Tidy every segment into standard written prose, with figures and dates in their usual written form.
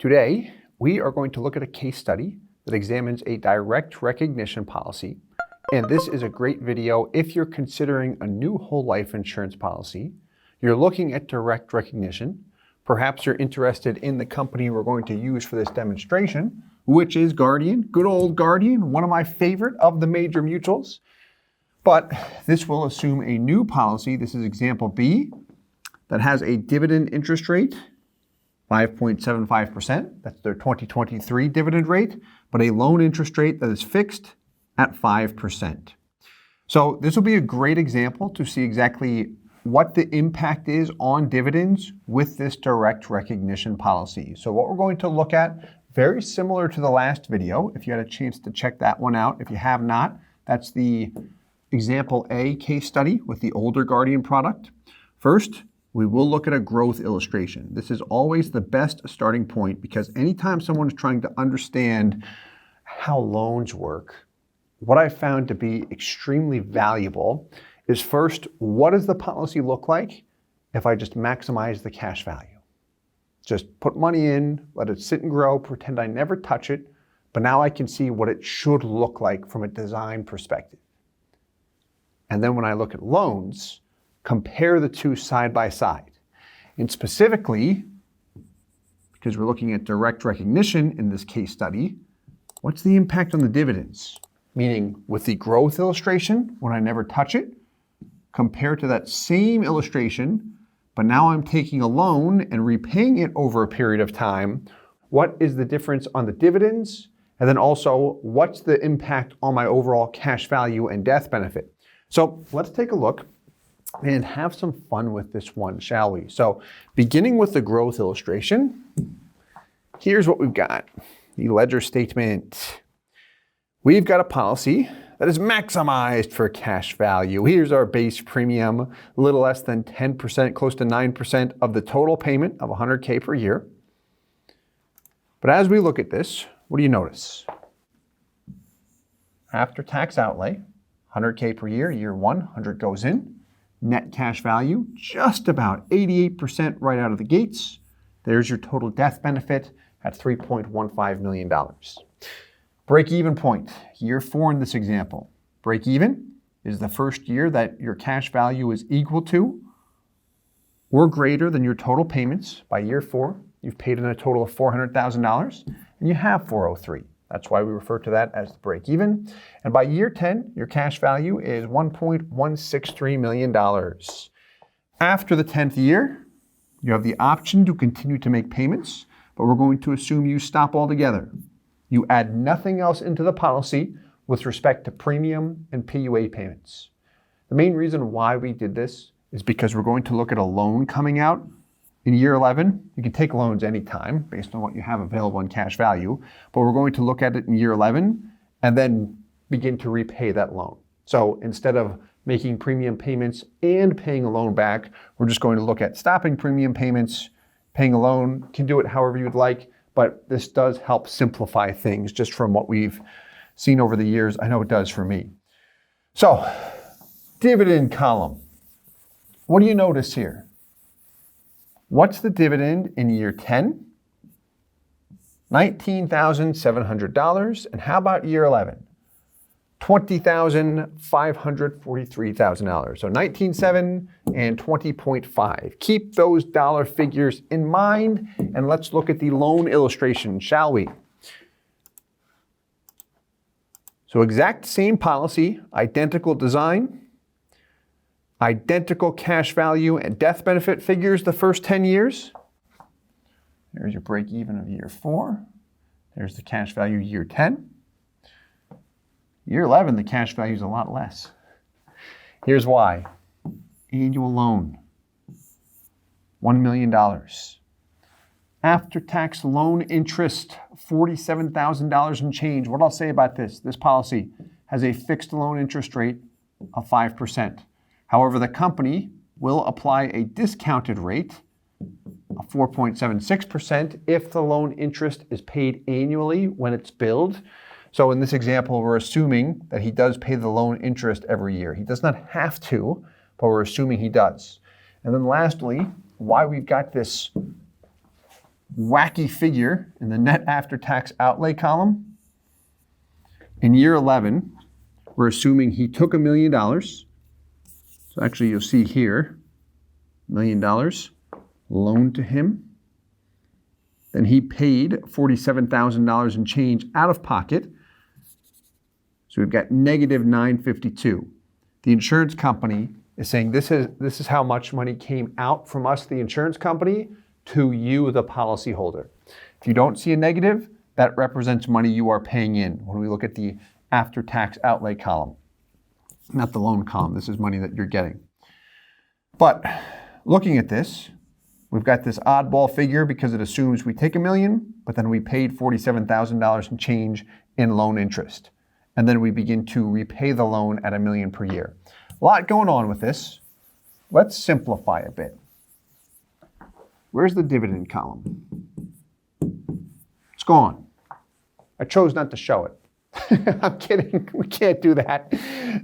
Today, we are going to look at a case study that examines a direct recognition policy. And this is a great video if you're considering a new whole life insurance policy, you're looking at direct recognition, perhaps you're interested in the company we're going to use for this demonstration, which is Guardian, good old Guardian, one of my favorite of the major mutuals. But this will assume a new policy. This is example B that has a dividend interest rate, 5.75%. That's their 2023 dividend rate, but a loan interest rate that is fixed at 5%. So this will be a great example to see exactly what the impact is on dividends with this direct recognition policy. So what we're going to look at, very similar to the last video, if you had a chance to check that one out. If you have not, that's the example A case study with the older Guardian product. First, we will look at a growth illustration. This is always the best starting point because anytime someone is trying to understand how loans work, what I found to be extremely valuable is first, what does the policy look like if I just maximize the cash value? Just put money in, let it sit and grow, pretend I never touch it, but now I can see what it should look like from a design perspective. And then when I look at loans, compare the two side by side. And specifically, because we're looking at direct recognition in this case study, what's the impact on the dividends? Meaning with the growth illustration, when I never touch it, compared to that same illustration, but now I'm taking a loan and repaying it over a period of time, what is the difference on the dividends? And then also, what's the impact on my overall cash value and death benefit? So let's take a look and have some fun with this one, shall we? So beginning with the growth illustration, here's what we've got. The ledger statement. We've got a policy that is maximized for cash value. Here's our base premium, a little less than 10%, close to 9% of the total payment of $100K per year. But as we look at this, what do you notice? After tax outlay, $100K per year, year one, 100 goes in. Net cash value, just about 88% right out of the gates. There's your total death benefit at $3.15 million. Break-even point, year 4 in this example. Break-even is the first year that your cash value is equal to or greater than your total payments. By year 4, you've paid in a total of $400,000 and you have 403. That's why we refer to that as the break-even. And by year 10, your cash value is $1.163 million. After the 10th year, you have the option to continue to make payments, but we're going to assume you stop altogether. You add nothing else into the policy with respect to premium and PUA payments. The main reason why we did this is because we're going to look at a loan coming out in year 11. You can take loans anytime based on what you have available in cash value, but we're going to look at it in year 11 and then begin to repay that loan. So instead of making premium payments and paying a loan back, we're just going to look at stopping premium payments, paying a loan. You can do it however you'd like, but this does help simplify things just from what we've seen over the years. I know it does for me. So, dividend column. What do you notice here? What's the dividend in year 10? $19,700. And how about year 11? $20,543,000. So 19.7 and 20.5. Keep those dollar figures in mind, and let's look at the loan illustration, shall we? So exact same policy, identical design, identical cash value and death benefit figures the first 10 years. There's your break even of year 4. There's the cash value year 10. Year 11, the cash value is a lot less. Here's why. Annual loan, $1 million. After-tax loan interest, $47,000 and change. What I'll say about this policy has a fixed loan interest rate of 5%. However, the company will apply a discounted rate of 4.76% if the loan interest is paid annually when it's billed. So in this example, we're assuming that he does pay the loan interest every year. He does not have to, but we're assuming he does. And then lastly, why we've got this wacky figure in the net after-tax outlay column. In year 11, we're assuming he took $1 million. So actually you'll see here, $1 million loaned to him. Then he paid $47,000 in change out of pocket. So we've got negative $952. The insurance company is saying this is how much money came out from us, the insurance company, to you, the policyholder. If you don't see a negative, that represents money you are paying in when we look at the after-tax outlay column. Not the loan column, this is money that you're getting. But looking at this, we've got this oddball figure because it assumes we take $1 million, but then we paid $47,000 in change in loan interest. And then we begin to repay the loan at $1 million per year. A lot going on with this. Let's simplify a bit. Where's the dividend column? It's gone. I chose not to show it. I'm kidding, we can't do that.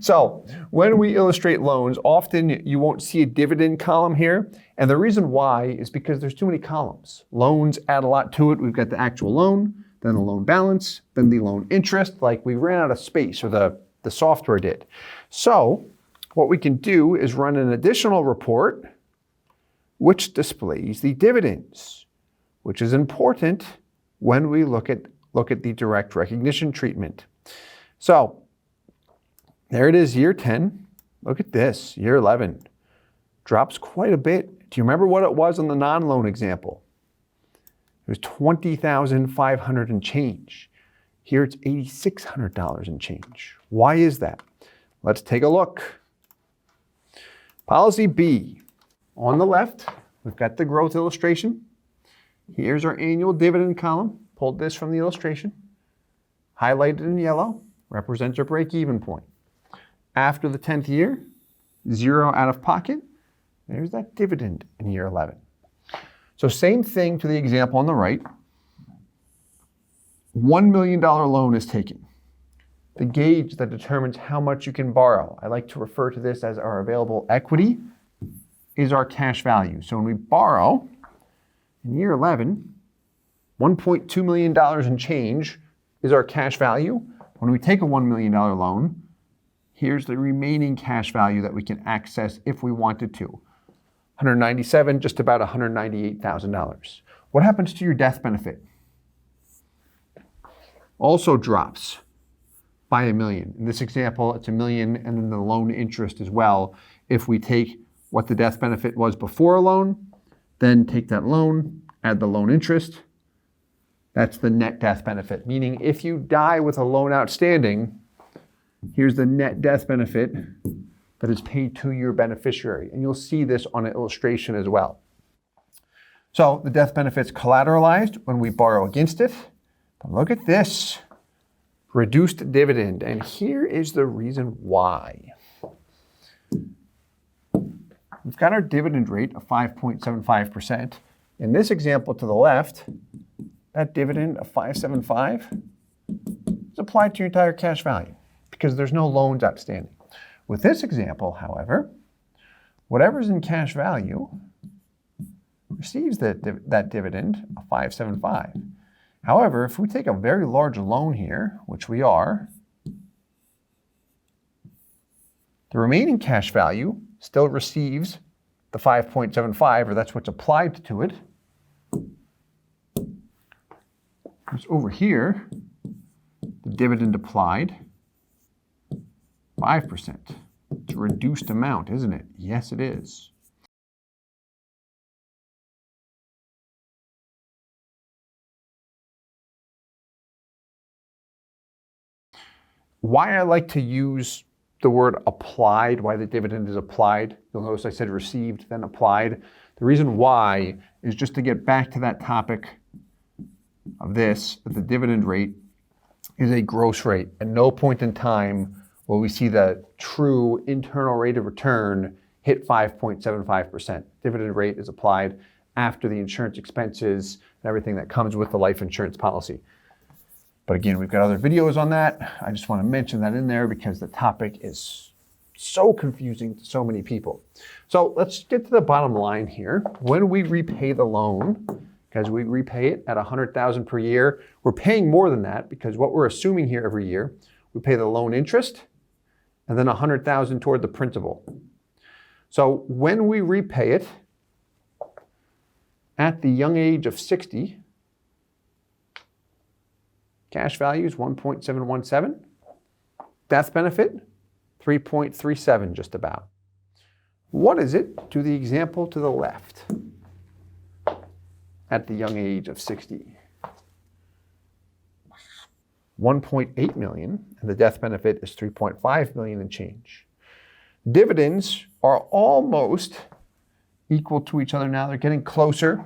So when we illustrate loans, often you won't see a dividend column here. And the reason why is because there's too many columns. Loans add a lot to it. We've got the actual loan, then the loan balance, then the loan interest. Like we ran out of space, or the software did. So what we can do is run an additional report which displays the dividends, which is important when we look at the direct recognition treatment. So there it is, year 10. Look at this, year 11. Drops quite a bit. Do you remember what it was on the non-loan example? It was $20,500 and change. Here it's $8,600 and change. Why is that? Let's take a look. Policy B. On the left, we've got the growth illustration. Here's our annual dividend column. Pulled this from the illustration. Highlighted in yellow represents our break-even point. After the 10th year, 0 out of pocket. There's that dividend in year 11. So same thing to the example on the right. $1 million loan is taken. The gauge that determines how much you can borrow, I like to refer to this as our available equity, is our cash value. So when we borrow in year 11, $1.2 million in change is our cash value. When we take a $1 million loan, here's the remaining cash value that we can access if we wanted to. $197, just about $198,000. What happens to your death benefit? Also drops by $1 million. In this example, it's $1 million and then the loan interest as well. If we take what the death benefit was before a loan, then take that loan, add the loan interest, that's the net death benefit. Meaning if you die with a loan outstanding, here's the net death benefit that is paid to your beneficiary. And you'll see this on an illustration as well. So the death benefit's collateralized when we borrow against it. But look at this, reduced dividend. And here is the reason why. We've got our dividend rate of 5.75%. In this example to the left, that dividend of 5.75 is applied to your entire cash value because there's no loans outstanding. With this example, however, whatever's in cash value receives that dividend of 5.75. However, if we take a very large loan here, which we are, the remaining cash value still receives the 5.75, or that's what's applied to it. It's over here, the dividend applied, 5%. It's a reduced amount, isn't it? Yes, it is. Why I like to use the word applied, why the dividend is applied. You'll notice I said received, then applied. The reason why is just to get back to that topic of this, that the dividend rate is a gross rate. At no point in time will we see the true internal rate of return hit 5.75%. Dividend rate is applied after the insurance expenses and everything that comes with the life insurance policy. But again, we've got other videos on that. I just want to mention that in there because the topic is so confusing to so many people. So let's get to the bottom line here. When we repay the loan, because we repay it at $100,000 per year. We're paying more than that because what we're assuming here every year, we pay the loan interest and then $100,000 toward the principal. So when we repay it at the young age of 60, cash value is 1.717. Death benefit, 3.37 just about. What is it to the example to the left at the young age of 60? 1.8 million, and the death benefit is 3.5 million and change. Dividends are almost equal to each other now. They're getting closer.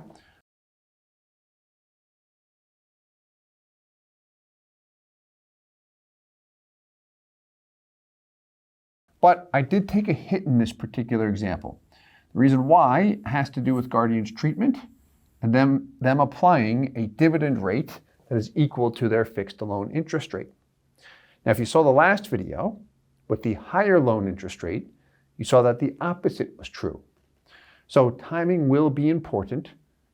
But I did take a hit in this particular example. The reason why has to do with Guardian's treatment and them applying a dividend rate that is equal to their fixed loan interest rate. Now, if you saw the last video with the higher loan interest rate, you saw that the opposite was true. So timing will be important,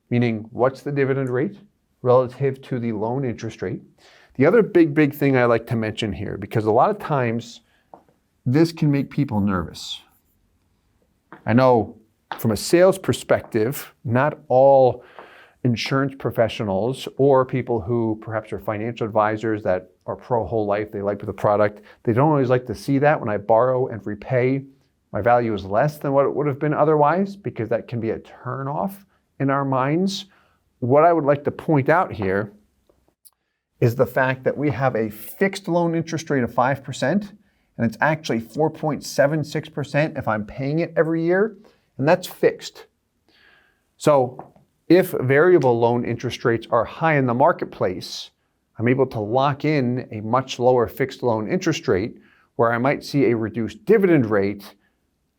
meaning what's the dividend rate relative to the loan interest rate. The other big thing I like to mention here, because a lot of times this can make people nervous. I know from a sales perspective, not all insurance professionals or people who perhaps are financial advisors that are pro whole life, they like the product, they don't always like to see that when I borrow and repay, my value is less than what it would have been otherwise, because that can be a turnoff in our minds. What I would like to point out here is the fact that we have a fixed loan interest rate of 5%, and it's actually 4.76% if I'm paying it every year, and that's fixed. So if variable loan interest rates are high in the marketplace, I'm able to lock in a much lower fixed loan interest rate where I might see a reduced dividend rate.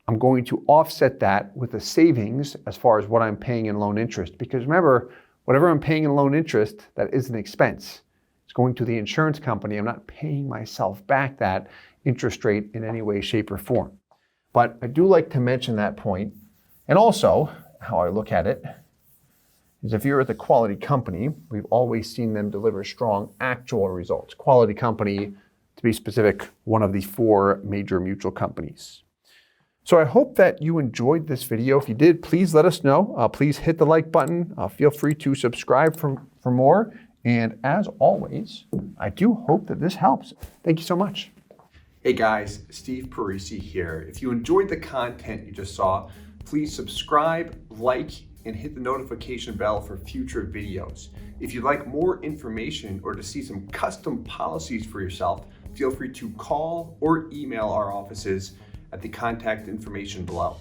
I'm going to offset that with a savings as far as what I'm paying in loan interest. Because remember, whatever I'm paying in loan interest, that is an expense. It's going to the insurance company. I'm not paying myself back that interest rate in any way, shape, or form. But I do like to mention that point. And also, how I look at it is if you're at the quality company, we've always seen them deliver strong actual results. Quality company, to be specific, one of the 4 major mutual companies. So I hope that you enjoyed this video. If you did, please let us know. Please hit the like button. Feel free to subscribe for more. And as always, I do hope that this helps. Thank you so much. Hey guys, Steve Parisi here. If you enjoyed the content you just saw, please subscribe, like, and hit the notification bell for future videos. If you'd like more information or to see some custom policies for yourself, feel free to call or email our offices at the contact information below.